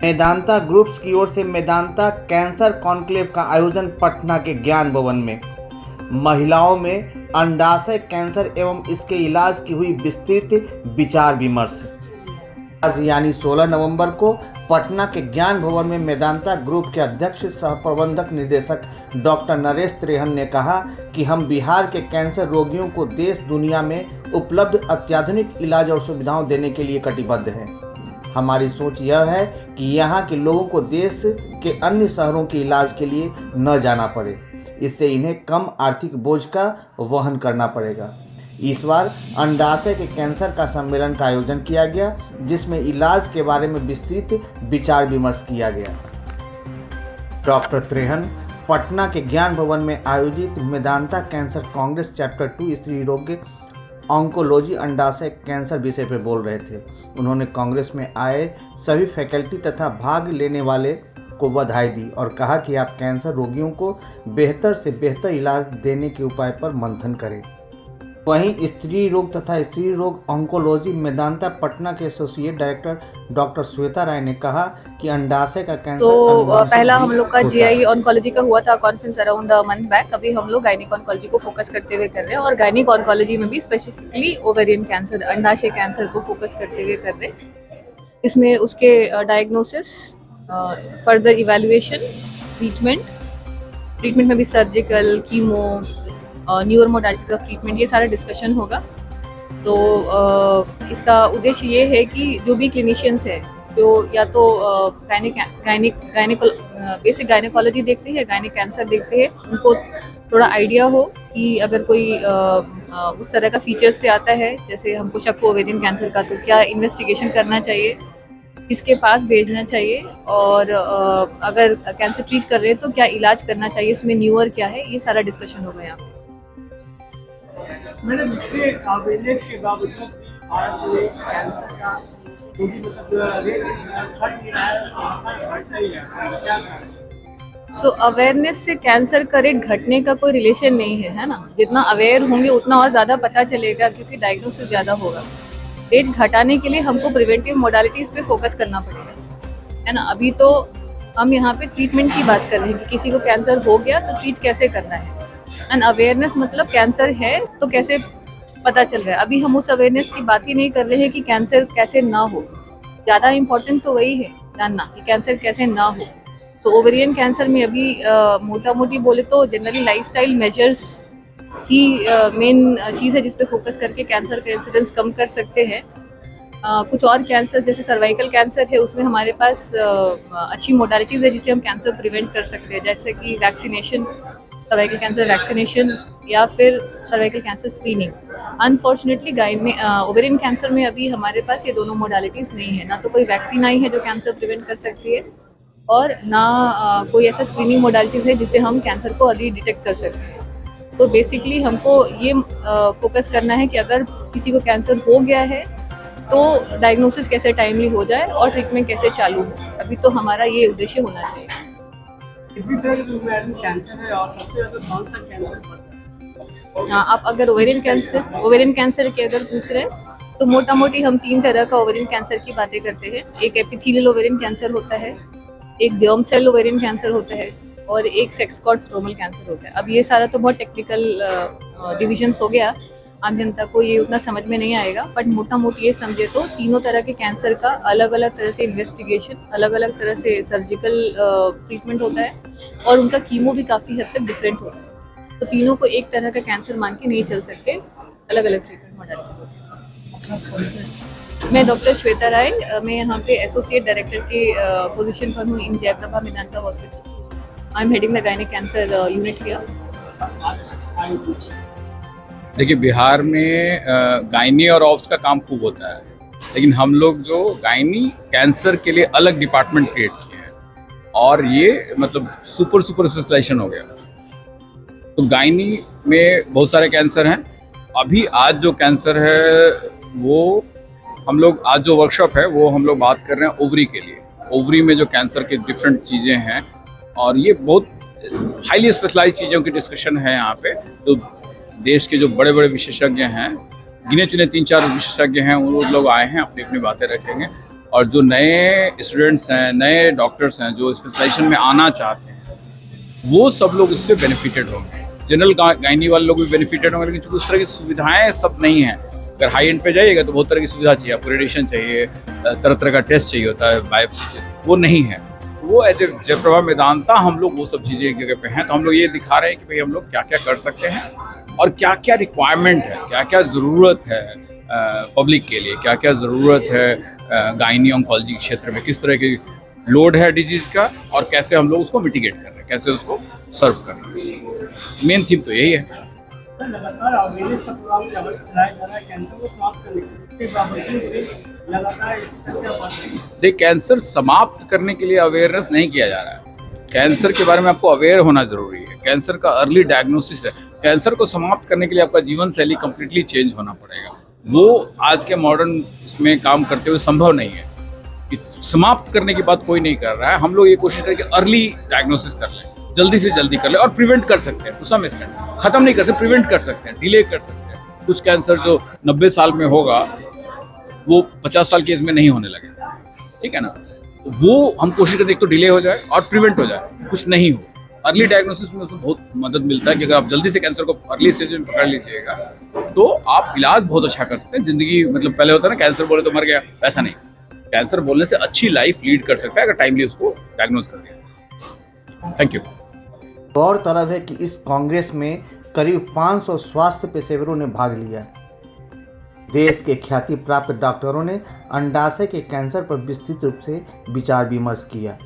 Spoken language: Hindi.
मेदांता ग्रुप्स की ओर से मेदांता कैंसर कॉन्क्लेव का आयोजन पटना के ज्ञान भवन में। महिलाओं में अंडाशय कैंसर एवं इसके इलाज की हुई विस्तृत विचार विमर्श। आज यानी 16 नवंबर को पटना के ज्ञान भवन में मेदांता ग्रुप के अध्यक्ष सह प्रबंधक निर्देशक डॉक्टर नरेश त्रेहन ने कहा कि हम बिहार के कैंसर रोगियों को देश दुनिया में उपलब्ध अत्याधुनिक इलाज और सुविधाओं देने के लिए कटिबद्ध हैं। हमारी सोच यह है कि यहाँ के लोगों को देश के अन्य शहरों के इलाज के लिए न जाना पड़े, इससे इन्हें कम आर्थिक बोझ का वहन करना पड़ेगा। इस बार अंडाशय के कैंसर का सम्मेलन का आयोजन किया गया, जिसमें इलाज के बारे में विस्तृत विचार विमर्श किया गया। डॉक्टर त्रेहन पटना के ज्ञान भवन में आयोजित मेदांता कैंसर कांग्रेस चैप्टर 2 स्त्री रोग ऑन्कोलॉजी अंडाशय कैंसर विषय पर बोल रहे थे। उन्होंने कांग्रेस में आए सभी फैकल्टी तथा भाग लेने वाले को बधाई दी और कहा कि आप कैंसर रोगियों को बेहतर से बेहतर इलाज देने के उपाय पर मंथन करें। वहीं स्त्री रोग तथा स्त्री रोग ऑन्कोलॉजी मेदांता पटना के एसोसिएट डायरेक्टर डॉक्टर श्वेता राय ने कहा कि अंडाशय का कैंसर पहला हम लोग का जीआई ऑन्कोलॉजी का हुआ था conference around a month back. अभी हम लोग गायनिक ऑन्कोलॉजी को फोकस करते हुए कर रहे हैं और गायनिक ऑन्कोलॉजी में भी स्पेसिफिकली ओवेरियन कैंसर अंडाशय कैंसर को फोकस करते हुए कर रहे हैं। इसमें उसके डायग्नोसिस, फर्दर इवेल्युएशन, ट्रीटमेंट में भी surgical, chemo, newer modalities of treatment, ये सारा डिस्कशन होगा। तो इसका उद्देश्य ये है कि जो भी क्लिनिशियंस है जो या तो बेसिक गायनेकोलॉजी देखते हैं, गायनिक कैंसर देखते हैं, उनको थोड़ा आइडिया हो कि अगर कोई उस तरह का फीचर्स से आता है, जैसे हमको शक हो ओवेरियन कैंसर का, तो क्या इन्वेस्टिगेशन करना चाहिए, किसके पास भेजना चाहिए, और अगर कैंसर ट्रीट कर रहे हैं तो क्या इलाज करना चाहिए, इसमें न्यूअर क्या है, ये सारा डिस्कशन होगा यहाँ पे। मैडम, इसके अवेयरनेस के बावजूद भारत में कैंसर का जो भी रेट घट नहीं रहा है, घट सही है। सो अवेयरनेस से कैंसर का रेट घटने का कोई रिलेशन नहीं है ना। जितना अवेयर होंगे उतना और ज़्यादा पता चलेगा, क्योंकि डायग्नोसिस ज़्यादा होगा। रेट घटाने के लिए हमको प्रिवेंटिव मोडालिटीज़ पे फोकस करना पड़ेगा, है ना। अभी तो हम यहाँ पे ट्रीटमेंट की बात कर रहे हैं कि किसी को कैंसर हो गया तो ट्रीट कैसे करना है, एंड अवेयरनेस मतलब कैंसर है तो कैसे पता चल रहा है। अभी हम उस अवेयरनेस की बात ही नहीं कर रहे हैं कि कैंसर कैसे ना हो। ज़्यादा इम्पोर्टेंट तो वही है जानना कि कैंसर कैसे ना हो। तो ओवेरियन कैंसर में अभी मोटा मोटी बोले तो जनरली लाइफस्टाइल मेजर्स ही मेन चीज़ है जिस पे फोकस करके कैंसर का इंसिडेंस कम कर सकते हैं। कुछ और कैंसर जैसे सर्वाइकल कैंसर है, उसमें हमारे पास अच्छी मोडालिटीज़ है जिसे हम कैंसर प्रिवेंट कर सकते हैं, जैसे कि वैक्सीनेशन, सर्वाइकल कैंसर वैक्सीनेशन या फिर cervical cancer screening. Unfortunately ovarian cancer में अभी हमारे पास ये दोनों मोडालिटीज़ नहीं है। ना तो कोई वैक्सीन आई है जो कैंसर प्रिवेंट कर सकती है, और ना कोई ऐसा स्क्रीनिंग मोडालिटीज़ है जिससे हम कैंसर को अर्ली डिटेक्ट कर सकते हैं। तो बेसिकली हमको ये फोकस करना है कि अगर किसी को कैंसर हो गया है तो डायग्नोसिस कैसे टाइमली हो जाए और ट्रीटमेंट कैसे चालू हो। अभी तो हमारा ये उद्देश्य होना चाहिए। इसी तरह जो कैंसर है और सबसे ज़्यादा कौन सा कैंसर पड़ता है? हाँ, आप अगर ओवेरियन कैंसर के अगर पूछ रहे हैं तो मोटा मोटी हम 3 तरह का ओवेरियन कैंसर की बातें करते हैं। एक एपिथेलियल ओवेरियन कैंसर होता है, एक जर्म सेल ओवेरियन कैंसर होता है, और एक सेक्स कॉर्ड स्ट्रोमल कैंसर होता है। अब ये सारा तो बहुत टेक्निकल डिविजन्स हो गया, आम जनता को ये उतना समझ में नहीं आएगा, बट मोटा मोटी ये समझे तो तीनों तरह के कैंसर का अलग अलग तरह से इन्वेस्टिगेशन, अलग अलग तरह से सर्जिकल ट्रीटमेंट होता है, और उनका कीमो भी काफ़ी हद तक डिफरेंट होता है। तो तीनों को एक तरह का कैंसर मान के नहीं चल सकते, अलग अलग ट्रीटमेंट मॉडल होते हैं। मैं डॉक्टर श्वेता राय, मैं यहाँ पे एसोसिएट डायरेक्टर के पोजीशन पर हूँ in Jayprabha Medanta hospital. I am heading the gynaec cancer unit here. देखिए, बिहार में गायनी और ऑब्स का काम खूब होता है, लेकिन हम लोग जो गायनी कैंसर के लिए अलग डिपार्टमेंट क्रिएट किए हैं, और ये मतलब सुपर स्पेशलाइजेशन हो गया। तो गायनी में बहुत सारे कैंसर हैं। अभी आज जो कैंसर है वो हम लोग, आज जो वर्कशॉप है वो हम लोग बात कर रहे हैं ओवरी के लिए। ओवरी में जो कैंसर की डिफरेंट चीज़ें हैं, और ये बहुत हाईली स्पेशलाइज चीज़ों की डिस्कशन है यहाँ पे। तो देश के जो बड़े बड़े विशेषज्ञ हैं, गिने चुने 3-4 विशेषज्ञ हैं, वो लोग आए हैं, अपनी अपनी बातें रखेंगे। और जो नए स्टूडेंट्स हैं, नए डॉक्टर्स हैं जो स्पेशलाइजेशन में आना चाहते हैं, वो सब लोग इससे बेनिफिटेड होंगे। जनरल गायनी वाले लोग भी बेनिफिटेड होंगे, लेकिन चूंकि उस तरह की सुविधाएं सब नहीं हैं। अगर हाई एंड पे जाइएगा तो बहुत तरह की सुविधा चाहिए, आपको रेडिएशन चाहिए, तरह तरह का टेस्ट चाहिए होता है, बायोप्सी चाहिए, वो नहीं है। वो एज ए जयप्रभा मेदांता हम लोग वो सब चीज़ें एक जगह पे हैं, तो हम लोग ये दिखा रहे हैं कि भाई हम लोग क्या क्या कर सकते हैं और क्या क्या रिक्वायरमेंट है, क्या क्या ज़रूरत है पब्लिक के लिए, क्या क्या ज़रूरत है गायनी ऑन्कोलॉजी क्षेत्र में, किस तरह की लोड है डिजीज़ का और कैसे हम लोग उसको मिटिगेट कर रहे हैं, कैसे उसको सर्व कर रहे हैं। मेन थीम तो यही है। सर, लगातार अवेयरनेस का प्रोग्राम चलाया जा रहा है कैंसर को समाप्त करने के लिए, इसके बावजूद भी लगातार इसकी संख्या बढ़ रही है। देखिए, कैंसर समाप्त करने के लिए अवेयरनेस नहीं किया जा रहा है। कैंसर के बारे में आपको अवेयर होना जरूरी है। कैंसर का अर्ली डायग्नोसिस है। कैंसर को समाप्त करने के लिए आपका जीवन शैली कम्प्लीटली चेंज होना पड़ेगा। वो आज के मॉडर्न उसमें काम करते हुए संभव नहीं है। समाप्त करने की बात कोई नहीं कर रहा है। हम लोग ये कोशिश करें कि अर्ली डायग्नोसिस कर लें, जल्दी से जल्दी कर लें और प्रिवेंट कर सकते हैं। टू सम एक्सटेंट खत्म नहीं कर सकते, प्रिवेंट कर सकते हैं, डिले कर सकते हैं। कुछ कैंसर जो 90 साल में होगा वो 50 साल की एज में नहीं होने लगे, ठीक है ना। तो वो हम कोशिश करते हैं तो डिले हो जाए और प्रिवेंट हो जाए, कुछ नहीं हो। अर्ली डायग्नोसिस में उसमें बहुत मदद मिलता है कि अगर आप जल्दी से कैंसर को अर्ली स्टेज में पकड़ लीजिएगा तो आप इलाज बहुत अच्छा कर सकते हैं। जिंदगी मतलब पहले होता है ना, कैंसर बोले तो मर गया, ऐसा नहीं। कैंसर बोलने से अच्छी लाइफ लीड कर सकता है अगर टाइमली उसको डायग्नोज कर दिया। Thank you. गौरतलब है कि इस कांग्रेस में करीब 500 स्वास्थ्य पेशेवरों ने भाग लिया। देश के ख्याति प्राप्त डॉक्टरों ने अंडाशय के कैंसर पर विस्तृत रूप से विचार विमर्श किया।